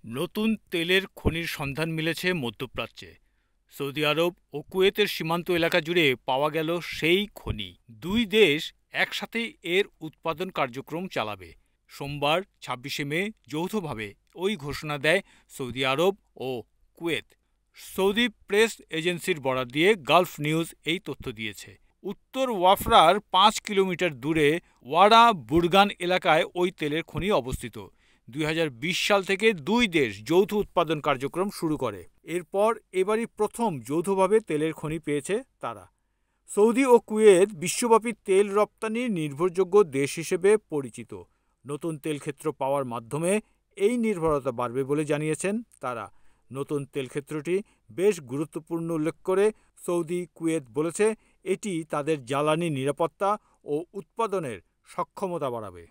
নতুন তেলের খনির সন্ধান মিলেছে মধ্যপ্রাচ্যে। সৌদি আরব ও কুয়েতের সীমান্ত এলাকা জুড়ে পাওয়া গেল সেই খনি। দুই দেশ একসাথে এর উৎপাদন কার্যক্রম চালাবে। সোমবার ২৬শে মে যৌথভাবে ওই ঘোষণা দেয় সৌদি আরব ও কুয়েত। সৌদি প্রেস এজেন্সির বরাত দিয়ে গালফ নিউজ এই তথ্য দিয়েছে। উত্তর ওয়াফরার ৫ কিলোমিটার দূরে ওয়াডা বুরগান এলাকায় ওই তেলের খনি অবস্থিত। ২০২০ সাল থেকে দুই দেশ যৌথ উৎপাদন কার্যক্রম শুরু করে। এরপর এবারই প্রথম যৌথভাবে তেলের খনি পেয়েছে তারা। সৌদি ও কুয়েত বিশ্বব্যাপী তেল রপ্তানির নির্ভরযোগ্য দেশ হিসেবে পরিচিত। নতুন তেল ক্ষেত্র পাওয়ার মাধ্যমে এই নির্ভরতা বাড়বে বলে জানিয়েছেন তারা। নতুন তেল ক্ষেত্রটি বেশ গুরুত্বপূর্ণ উল্লেখ করে সৌদি কুয়েত বলেছে, এটি তাদের জ্বালানি নিরাপত্তা ও উৎপাদনের সক্ষমতা বাড়াবে।